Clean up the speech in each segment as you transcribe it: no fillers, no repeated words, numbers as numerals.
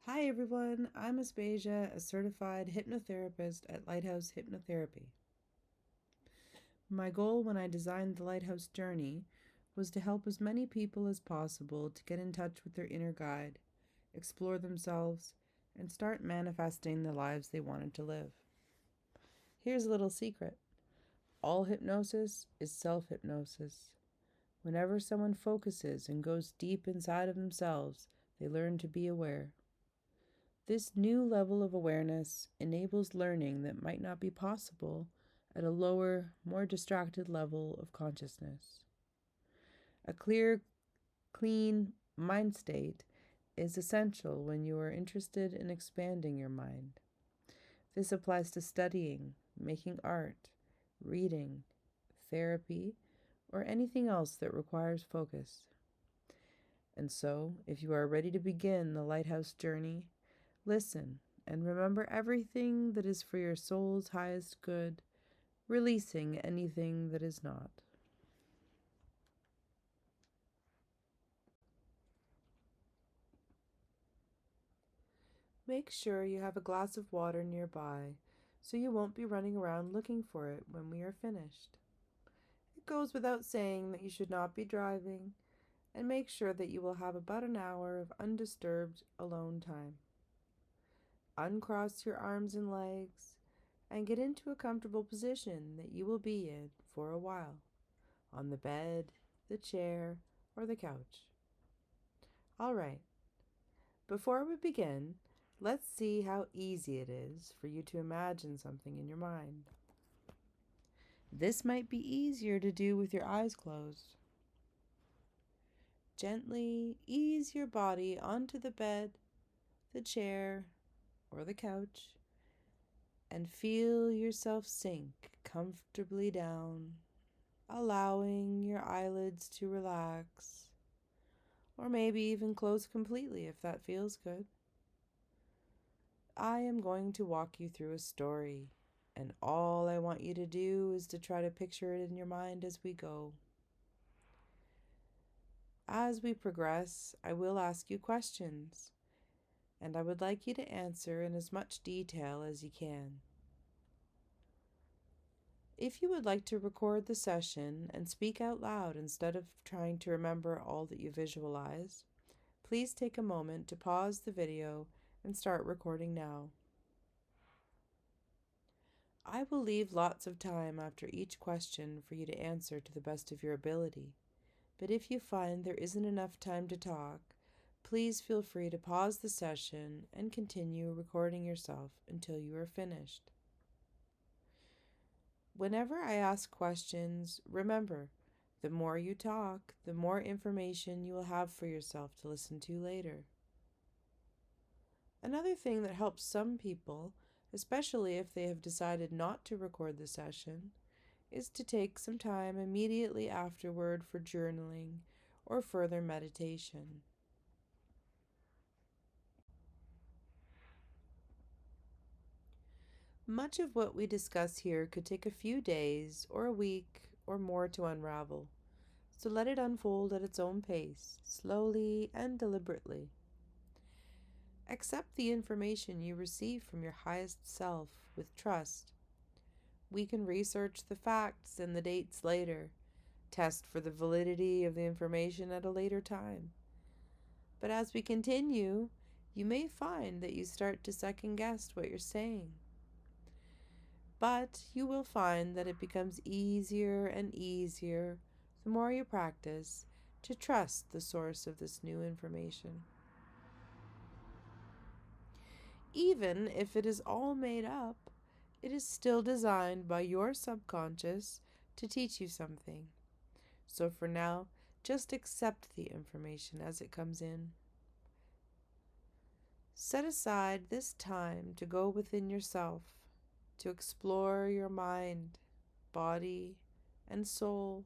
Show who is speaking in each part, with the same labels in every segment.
Speaker 1: Hi everyone, I'm Aspasia, a certified hypnotherapist at Lighthouse Hypnotherapy. My goal when I designed the Lighthouse Journey was to help as many people as possible to get in touch with their inner guide, explore themselves, and start manifesting the lives they wanted to live. Here's a little secret. All hypnosis is self-hypnosis. Whenever someone focuses and goes deep inside of themselves, they learn to be aware. This new level of awareness enables learning that might not be possible at a lower, more distracted level of consciousness. A clear, clean mind state is essential when you are interested in expanding your mind. This applies to studying, making art, reading, therapy, or anything else that requires focus. And so, if you are ready to begin the Lighthouse journey, listen and remember everything that is for your soul's highest good, releasing anything that is not. Make sure you have a glass of water nearby so you won't be running around looking for it when we are finished. It goes without saying that you should not be driving, and make sure that you will have about an hour of undisturbed alone time. Uncross your arms and legs and get into a comfortable position that you will be in for a while, on the bed, the chair, or the couch. All right, before we begin, let's see how easy it is for you to imagine something in your mind. This might be easier to do with your eyes closed. Gently ease your body onto the bed, the chair, or the couch, and feel yourself sink comfortably down, allowing your eyelids to relax, or maybe even close completely if that feels good. I am going to walk you through a story, and all I want you to do is to try to picture it in your mind as we go. As we progress, I will ask you questions, and I would like you to answer in as much detail as you can. If you would like to record the session and speak out loud instead of trying to remember all that you visualize, please take a moment to pause the video and start recording now. I will leave lots of time after each question for you to answer to the best of your ability, but if you find there isn't enough time to talk, please feel free to pause the session and continue recording yourself until you are finished. Whenever I ask questions, remember, the more you talk, the more information you will have for yourself to listen to later. Another thing that helps some people, especially if they have decided not to record the session, is to take some time immediately afterward for journaling or further meditation. Much of what we discuss here could take a few days or a week or more to unravel, so let it unfold at its own pace, slowly and deliberately. Accept the information you receive from your highest self with trust. We can research the facts and the dates later, test for the validity of the information at a later time. But as we continue, you may find that you start to second guess what you're saying. But you will find that it becomes easier and easier, the more you practice, to trust the source of this new information. Even if it is all made up, it is still designed by your subconscious to teach you something. So for now, just accept the information as it comes in. Set aside this time to go within yourself, to explore your mind, body, and soul,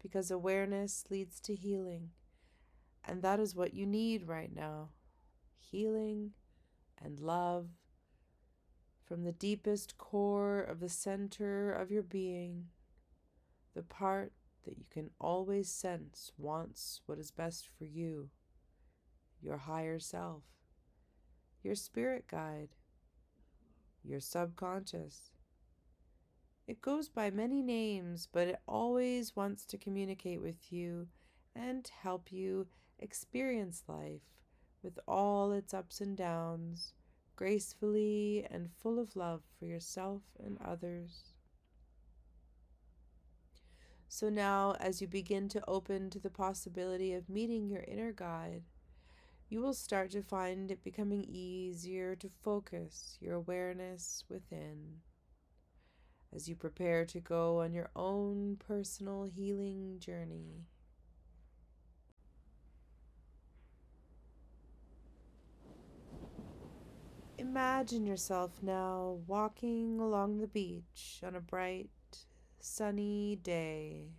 Speaker 1: because awareness leads to healing, and that is what you need right now. Healing and love from the deepest core of the center of your being, the part that you can always sense wants what is best for you, your higher self. your spirit guide, your subconscious. It goes by many names, but it always wants to communicate with you and help you experience life with all its ups and downs, gracefully and full of love for yourself and others. So now, as you begin to open to the possibility of meeting your inner guide, you will start to find it becoming easier to focus your awareness within as you prepare to go on your own personal healing journey. Imagine yourself now walking along the beach on a bright, sunny day.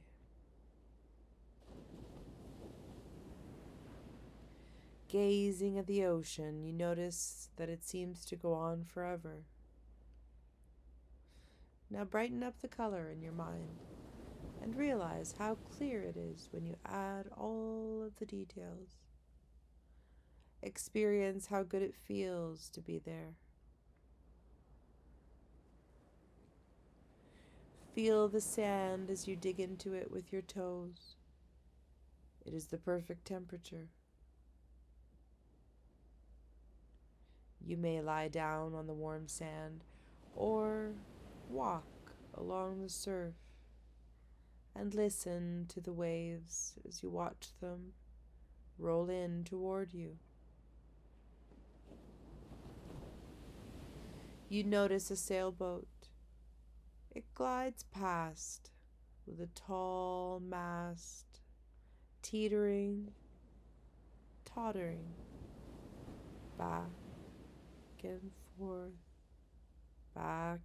Speaker 1: Gazing at the ocean, you notice that it seems to go on forever. Now brighten up the color in your mind and realize how clear it is when you add all of the details. Experience how good it feels to be there. Feel the sand as you dig into it with your toes. It is the perfect temperature. You may lie down on the warm sand or walk along the surf and listen to the waves as you watch them roll in toward you. You notice a sailboat. It glides past with a tall mast, teetering, tottering, back and forth, back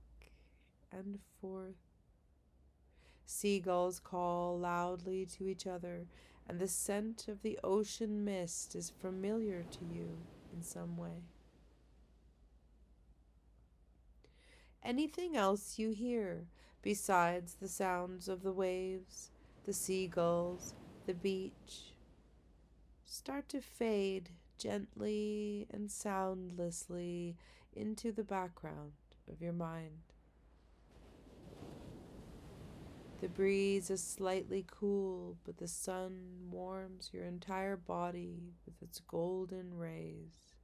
Speaker 1: and forth. Seagulls call loudly to each other, and the scent of the ocean mist is familiar to you in some way. Anything else you hear besides the sounds of the waves, the seagulls, the beach, start to fade gently and soundlessly into the background of your mind. The breeze is slightly cool, but the sun warms your entire body with its golden rays,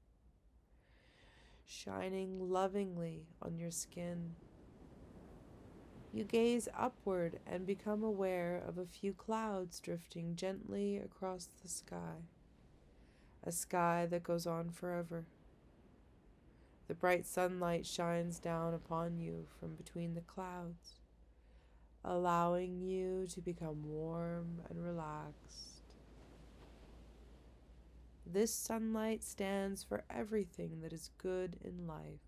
Speaker 1: shining lovingly on your skin. You gaze upward and become aware of a few clouds drifting gently across the sky, a sky that goes on forever. The bright sunlight shines down upon you from between the clouds, allowing you to become warm and relaxed. This sunlight stands for everything that is good in life: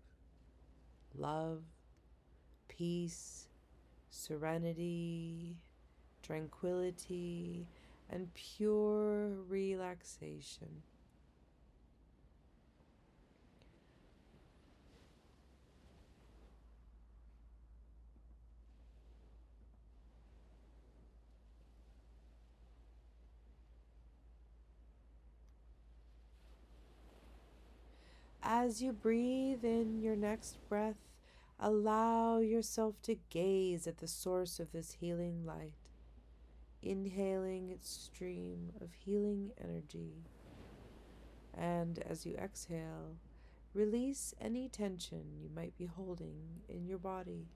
Speaker 1: love, peace, serenity, tranquility, and pure relaxation. As you breathe in your next breath, allow yourself to gaze at the source of this healing light, inhaling its stream of healing energy. And as you exhale, release any tension you might be holding in your body.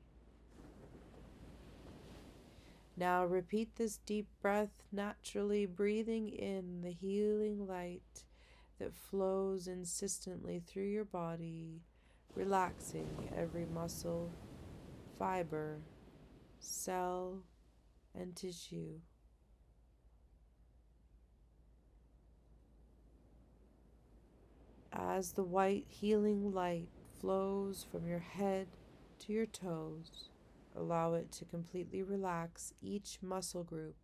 Speaker 1: Now repeat this deep breath, naturally breathing in the healing light that flows insistently through your body, relaxing every muscle, fiber, cell, and tissue. As the white healing light flows from your head to your toes, allow it to completely relax each muscle group,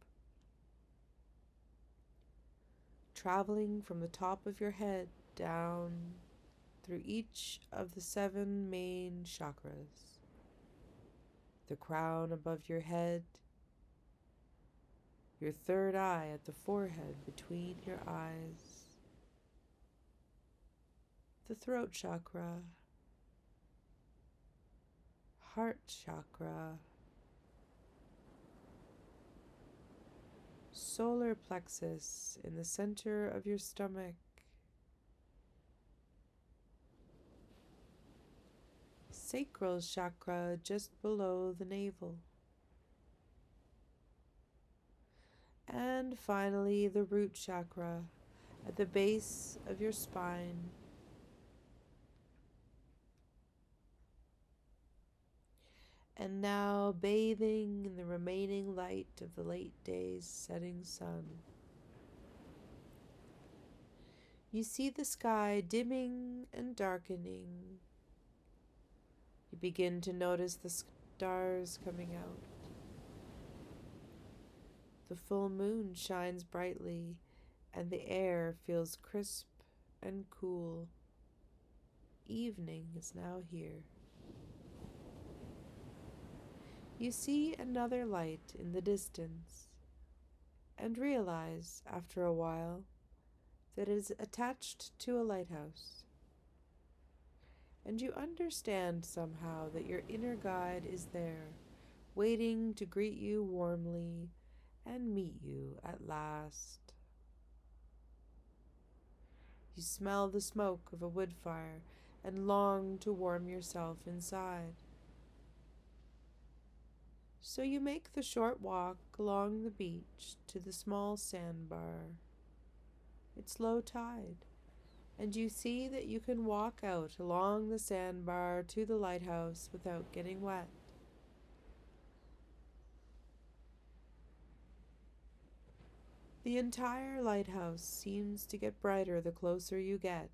Speaker 1: traveling from the top of your head down through each of the 7 main chakras, the crown above your head, your third eye at the forehead between your eyes, the throat chakra, heart chakra, solar plexus in the center of your stomach, sacral chakra just below the navel, and finally the root chakra at the base of your spine. And now bathing in the remaining light of the late day's setting sun, you see the sky dimming and darkening. You begin to notice the stars coming out. The full moon shines brightly, and the air feels crisp and cool. Evening is now here. You see another light in the distance, and realize, after a while, that it is attached to a lighthouse. And you understand somehow that your inner guide is there, waiting to greet you warmly and meet you at last. You smell the smoke of a wood fire and long to warm yourself inside. So you make the short walk along the beach to the small sandbar. It's low tide, and you see that you can walk out along the sandbar to the lighthouse without getting wet. The entire lighthouse seems to get brighter the closer you get.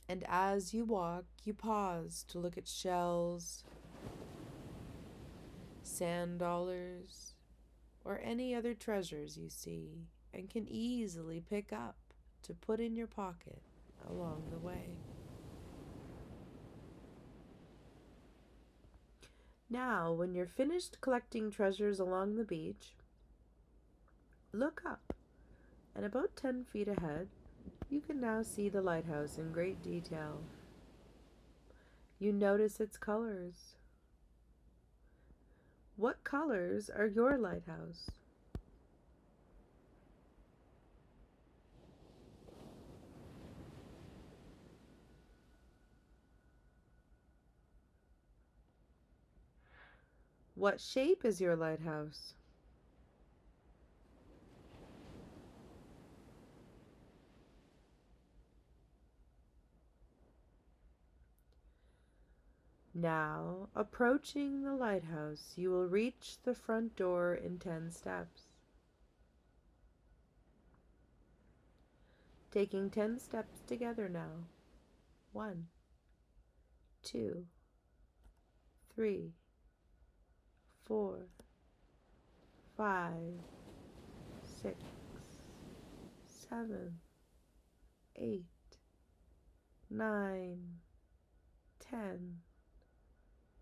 Speaker 1: And as you walk, you pause to look at shells, sand dollars, or any other treasures you see, and can easily pick up to put in your pocket along the way. Now, when you're finished collecting treasures along the beach, look up, and about 10 feet ahead, you can now see the lighthouse in great detail. You notice its colors. What colors are your lighthouse? What shape is your lighthouse? Now, approaching the lighthouse, you will reach the front door in 10 steps. Taking 10 steps together now. 1, 2, 3, 4, 5, 6, 7, 8, 9, 10.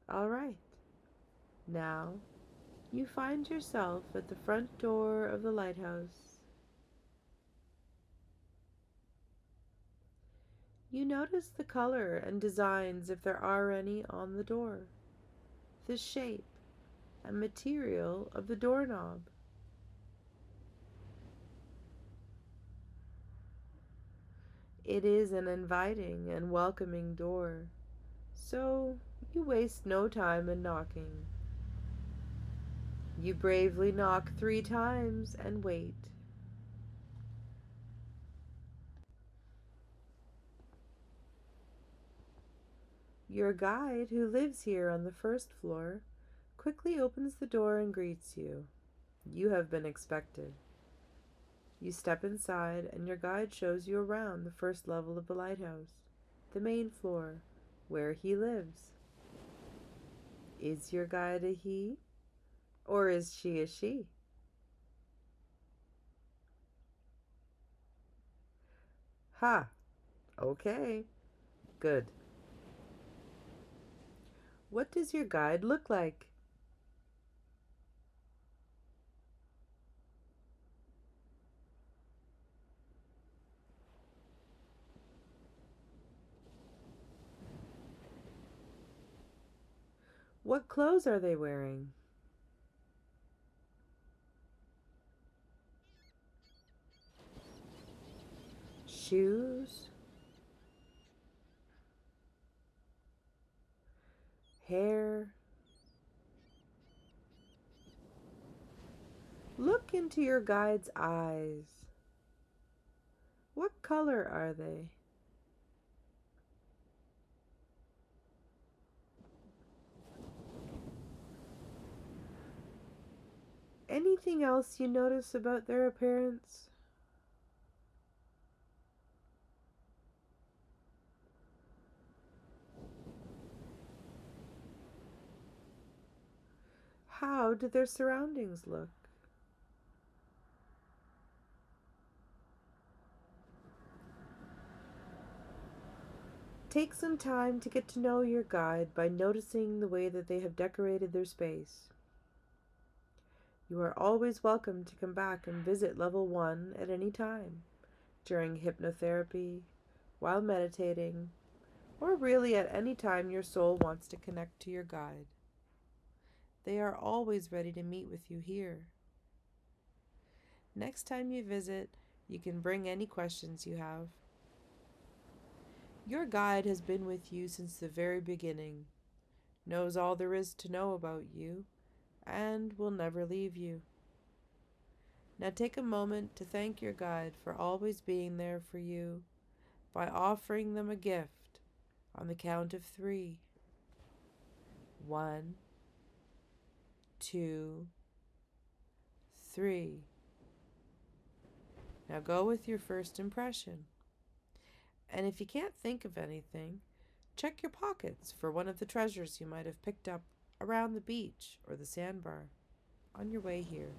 Speaker 1: All right. Now, you find yourself at the front door of the lighthouse. You notice the color and designs, if there are any, on the door, the shape and material of the doorknob. It is an inviting and welcoming door, so you waste no time in knocking. You bravely knock 3 times and wait. Your guide, who lives here on the first floor, quickly opens the door and greets you. You have been expected. You step inside, and your guide shows you around the first level of the lighthouse, the main floor, where he lives. Is your guide a he, or is she a she? Ha! Okay, good. What does your guide look like? What clothes are they wearing? Shoes? Hair? Look into your guide's eyes. What color are they? Anything else you notice about their appearance? How do their surroundings look? Take some time to get to know your guide by noticing the way that they have decorated their space. You are always welcome to come back and visit level 1 at any time, during hypnotherapy, while meditating, or really at any time your soul wants to connect to your guide. They are always ready to meet with you here. Next time you visit, you can bring any questions you have. Your guide has been with you since the very beginning, knows all there is to know about you, and will never leave you. Now take a moment to thank your guide for always being there for you by offering them a gift on the count of 3. 1, 2, 3. Now go with your first impression. And if you can't think of anything, check your pockets for one of the treasures you might have picked up around the beach or the sandbar on your way here.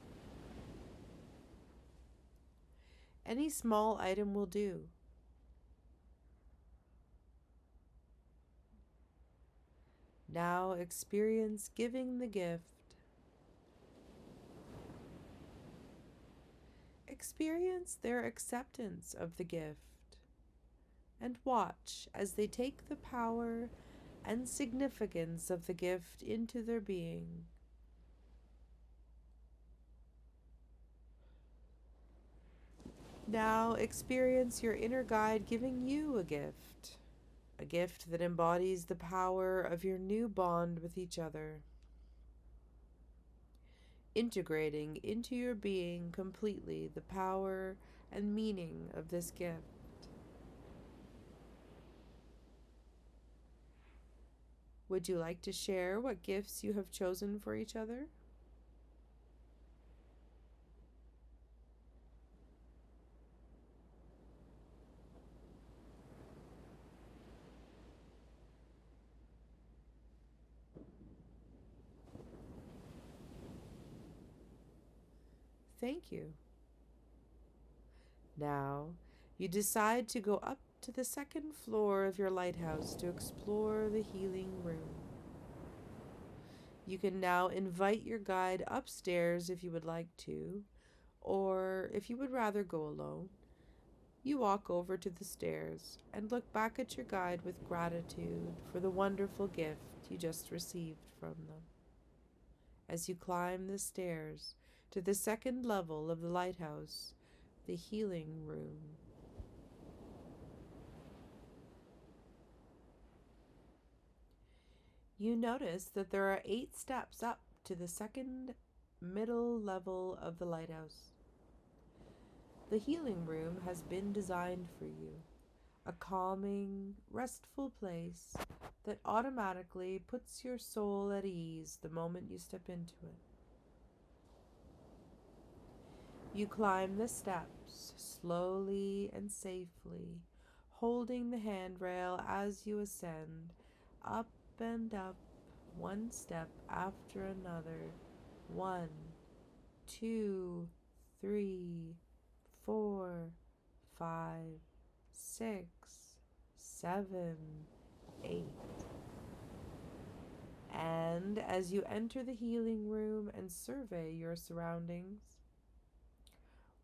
Speaker 1: Any small item will do. Now experience giving the gift. Experience their acceptance of the gift. And watch as they take the power and significance of the gift into their being. Now experience your inner guide giving you a gift that embodies the power of your new bond with each other, integrating into your being completely the power and meaning of this gift. Would you like to share what gifts you have chosen for each other? Thank you. Now, you decide to go up to the second floor of your lighthouse to explore the healing room. You can now invite your guide upstairs if you would like to, or if you would rather go alone. You walk over to the stairs and look back at your guide with gratitude for the wonderful gift you just received from them. As you climb the stairs to the second level of the lighthouse, the healing room. You notice that there are 8 steps up to the second middle level of the lighthouse. The healing room has been designed for you, a calming, restful place that automatically puts your soul at ease the moment you step into it. You climb the steps slowly and safely, holding the handrail as you ascend, up and up, one step after another. 1, 2, 3, 4, 5, 6, 7, 8. And as you enter the healing room and survey your surroundings,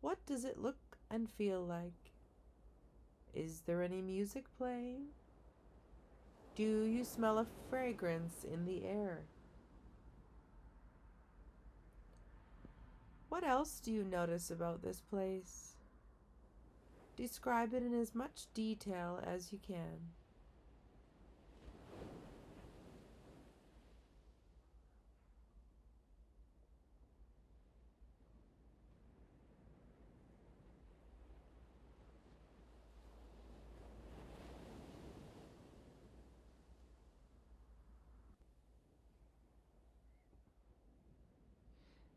Speaker 1: what does it look and feel like? Is there any music playing? Do you smell a fragrance in the air? What else do you notice about this place? Describe it in as much detail as you can.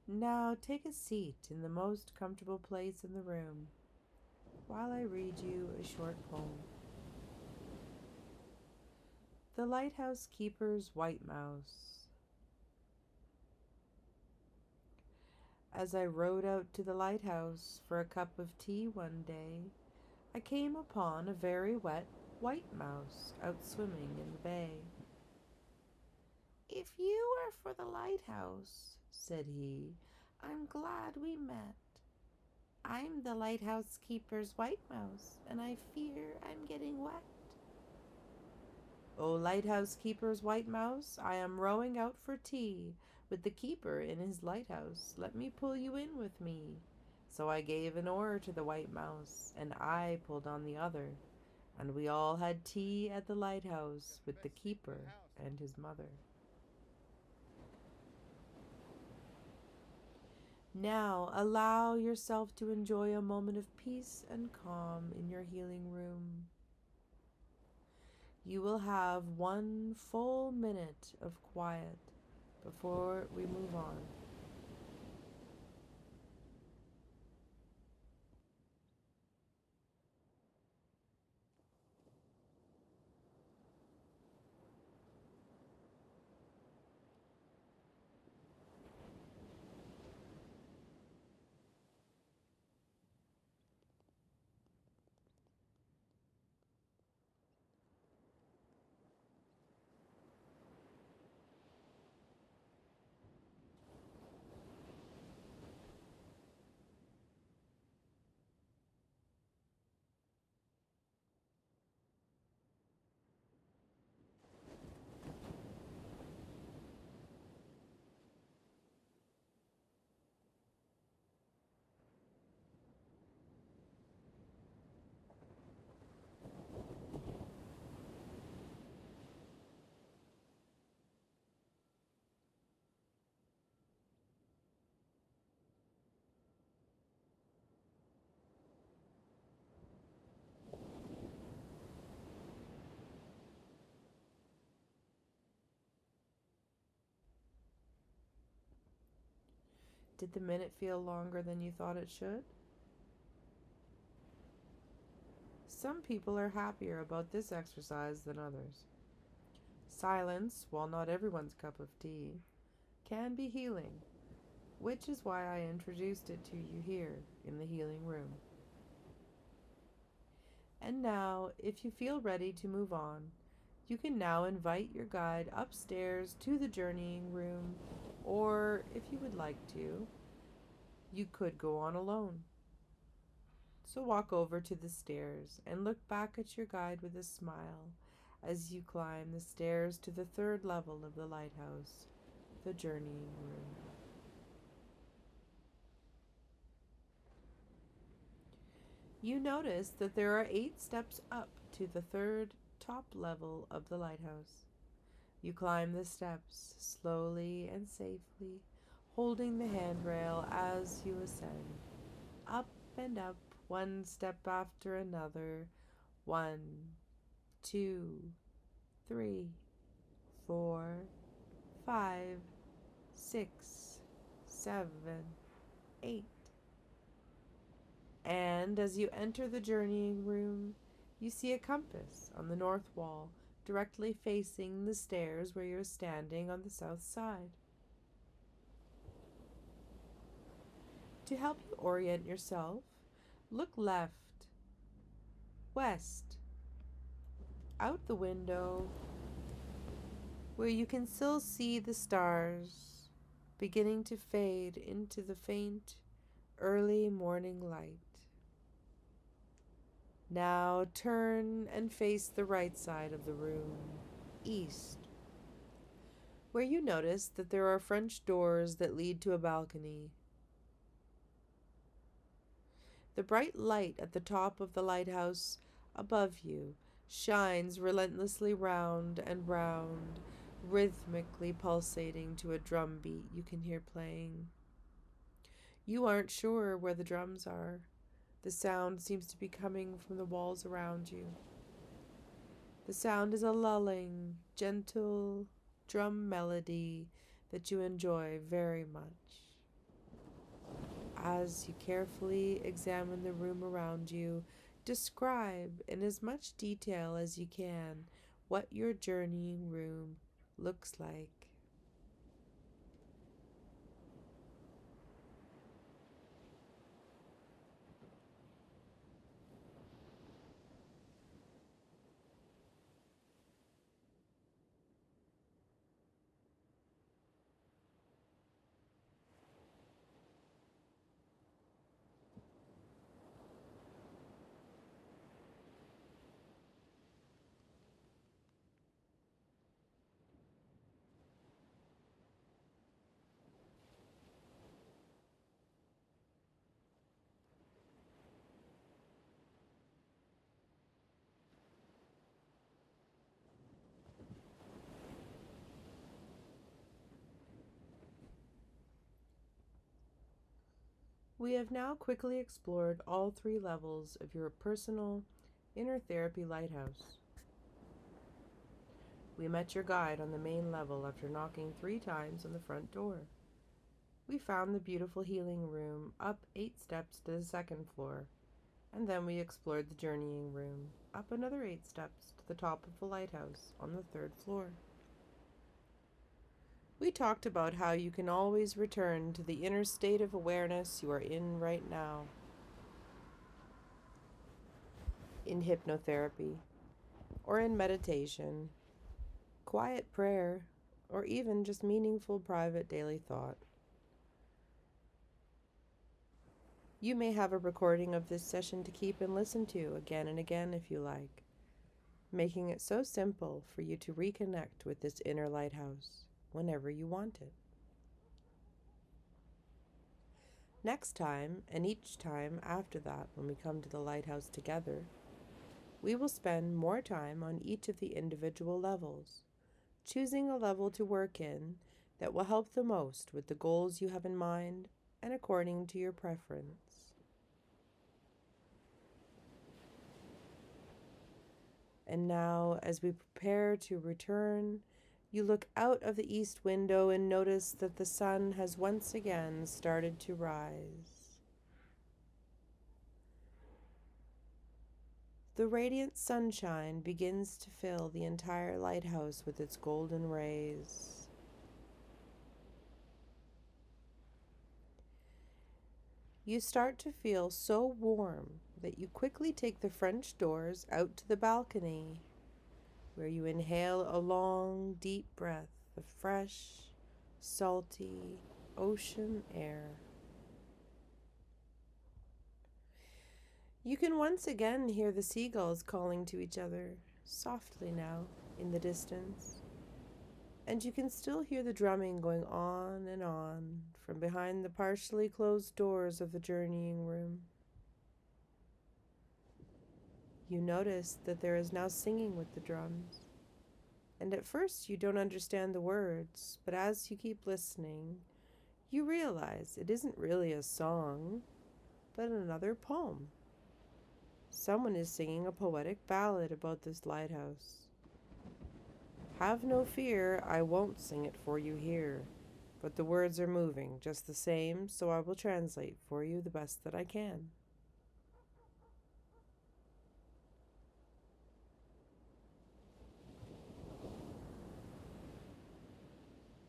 Speaker 1: Now take a seat in the most comfortable place in the room while I read you a short poem. The Lighthouse Keeper's White Mouse. As I rode out to the lighthouse for a cup of tea one day, I came upon a very wet white mouse out swimming in the bay. "If you are for the lighthouse," said he, "I'm glad we met. I'm the lighthouse keeper's white mouse, and I fear I'm getting wet." "O lighthouse keeper's white mouse, I am rowing out for tea with the keeper in his lighthouse. Let me pull you in with me." So I gave an oar to the white mouse, and I pulled on the other, and we all had tea at the lighthouse with the keeper and his mother. Now allow yourself to enjoy a moment of peace and calm in your healing room. You will have 1 full minute of quiet before we move on. Did the minute feel longer than you thought it should? Some people are happier about this exercise than others. Silence, while not everyone's cup of tea, can be healing, which is why I introduced it to you here in the healing room. And now, if you feel ready to move on, you can now invite your guide upstairs to the journeying room, or if you would like to, you could go on alone. So walk over to the stairs and look back at your guide with a smile as you climb the stairs to the 3rd level of the lighthouse, the journeying room. You notice that there are 8 steps up to the 3rd top level of the lighthouse. You climb the steps slowly and safely, holding the handrail as you ascend. Up and up, one step after another. 1, 2, 3, 4, 5, 6, 7, 8. And as you enter the journeying room, you see a compass on the north wall, directly facing the stairs where you're standing on the south side. To help you orient yourself, look left, west, out the window, where you can still see the stars beginning to fade into the faint early morning light. Now turn and face the right side of the room, east, where you notice that there are French doors that lead to a balcony. The bright light at the top of the lighthouse above you shines relentlessly round and round, rhythmically pulsating to a drum beat you can hear playing. You aren't sure where the drums are. The sound seems to be coming from the walls around you. The sound is a lulling, gentle drum melody that you enjoy very much. As you carefully examine the room around you, describe in as much detail as you can what your journeying room looks like. We have now quickly explored all 3 levels of your personal inner therapy lighthouse. We met your guide on the main level after knocking 3 times on the front door. We found the beautiful healing room up 8 steps to the 2nd floor, and then we explored the journeying room up another 8 steps to the top of the lighthouse on the 3rd floor. We talked about how you can always return to the inner state of awareness you are in right now. In hypnotherapy, or in meditation, quiet prayer, or even just meaningful private daily thought. You may have a recording of this session to keep and listen to again and again if you like, making it so simple for you to reconnect with this inner lighthouse whenever you want it. Next time, and each time after that when we come to the lighthouse together, we will spend more time on each of the individual levels, choosing a level to work in that will help the most with the goals you have in mind and according to your preference. And now, as we prepare to return, you look out of the east window and notice that the sun has once again started to rise. The radiant sunshine begins to fill the entire lighthouse with its golden rays. You start to feel so warm that you quickly take the French doors out to the balcony, where you inhale a long, deep breath of fresh, salty ocean air. You can once again hear the seagulls calling to each other, softly now, in the distance, and you can still hear the drumming going on and on from behind the partially closed doors of the journeying room. You notice that there is now singing with the drums, and at first you don't understand the words, but as you keep listening, you realize it isn't really a song, but another poem. Someone is singing a poetic ballad about this lighthouse. Have no fear, I won't sing it for you here, but the words are moving just the same, so I will translate for you the best that I can.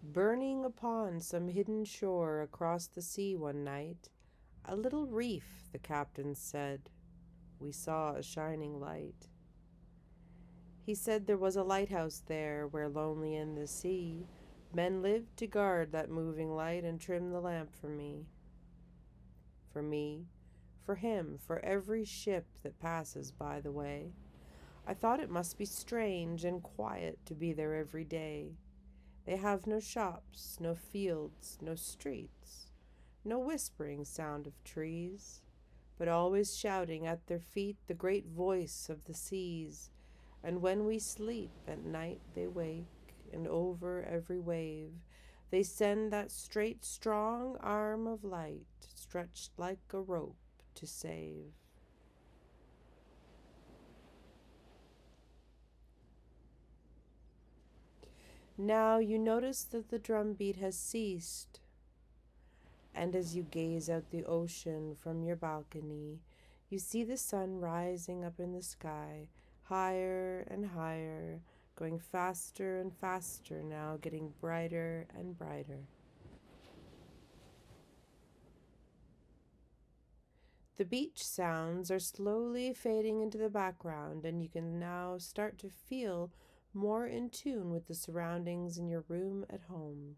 Speaker 1: Burning upon some hidden shore across the sea one night, a little reef, the captain said, we saw a shining light. He said there was a lighthouse there where lonely in the sea, men lived to guard that moving light and trim the lamp for me. For me, for him, for every ship that passes by the way. I thought it must be strange and quiet to be there every day. They have no shops, no fields, no streets, no whispering sound of trees, but always shouting at their feet the great voice of the seas. And when we sleep at night, they wake, and over every wave they send that straight, strong arm of light, stretched like a rope to save. Now you notice that the drumbeat has ceased, and as you gaze out the ocean from your balcony, you see the sun rising up in the sky, higher and higher, going faster and faster now, getting brighter and brighter. The beach sounds are slowly fading into the background, and you can now start to feel more in tune with the surroundings in your room at home.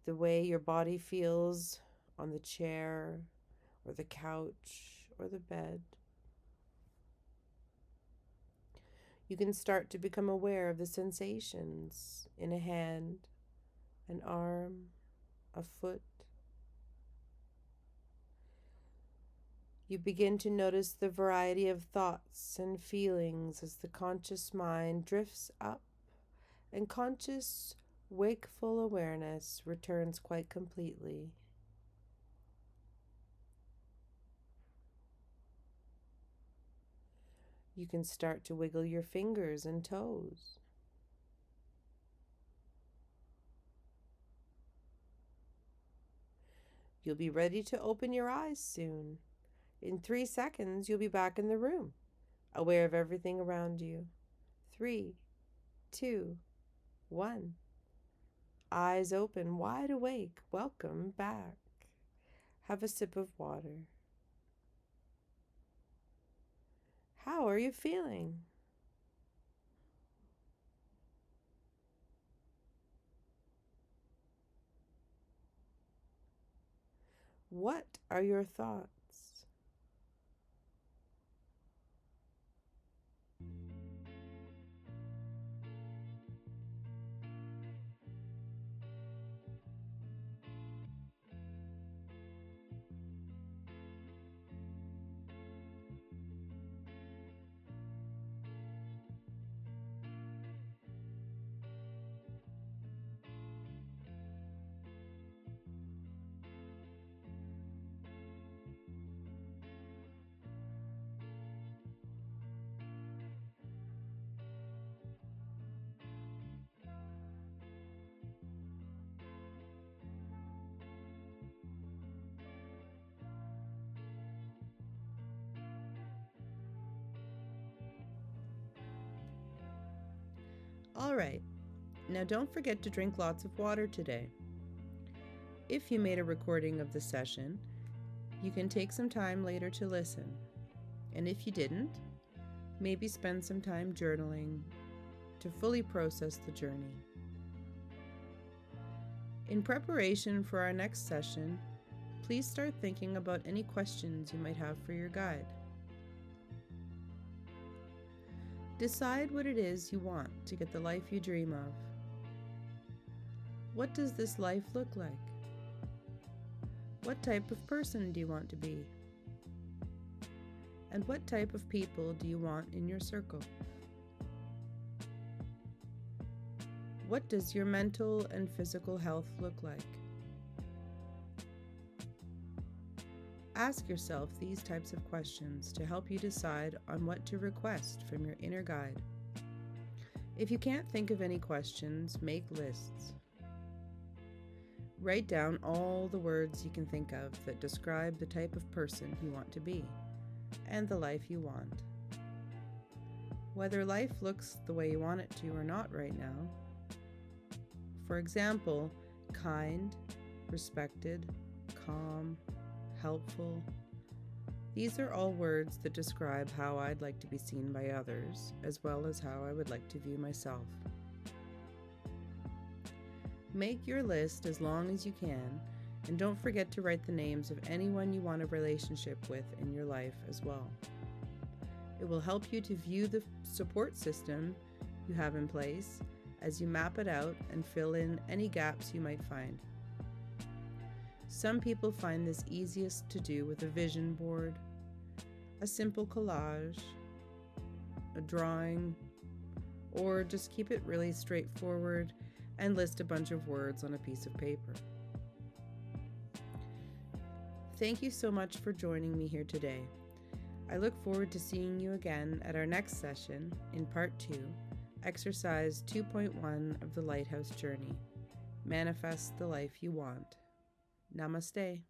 Speaker 1: The way your body feels on the chair or the couch or the bed. You can start to become aware of the sensations in a hand, an arm, a foot. You begin to notice the variety of thoughts and feelings as the conscious mind drifts up and conscious, wakeful awareness returns quite completely. You can start to wiggle your fingers and toes. You'll be ready to open your eyes soon. In 3 seconds, you'll be back in the room, aware of everything around you. 3, 2, 1. Eyes open, wide awake. Welcome back. Have a sip of water. How are you feeling? What are your thoughts? All right, now don't forget to drink lots of water today. If you made a recording of the session, you can take some time later to listen. And if you didn't, maybe spend some time journaling to fully process the journey. In preparation for our next session, please start thinking about any questions you might have for your guide. Decide what it is you want to get the life you dream of. What does this life look like? What type of person do you want to be? And what type of people do you want in your circle? What does your mental and physical health look like? Ask yourself these types of questions to help you decide on what to request from your inner guide. If you can't think of any questions, make lists. Write down all the words you can think of that describe the type of person you want to be and the life you want. Whether life looks the way you want it to or not right now. For example, kind, respected, calm, helpful. These are all words that describe how I'd like to be seen by others, as well as how I would like to view myself. Make your list as long as you can, and don't forget to write the names of anyone you want a relationship with in your life as well. It will help you to view the support system you have in place as you map it out and fill in any gaps you might find. Some people find this easiest to do with a vision board, a simple collage, a drawing, or just keep it really straightforward and list a bunch of words on a piece of paper. Thank you so much for joining me here today. I look forward to seeing you again at our next session in Part 2, Exercise 2.1 of the Lighthouse Journey. Manifest the life you want. Namaste.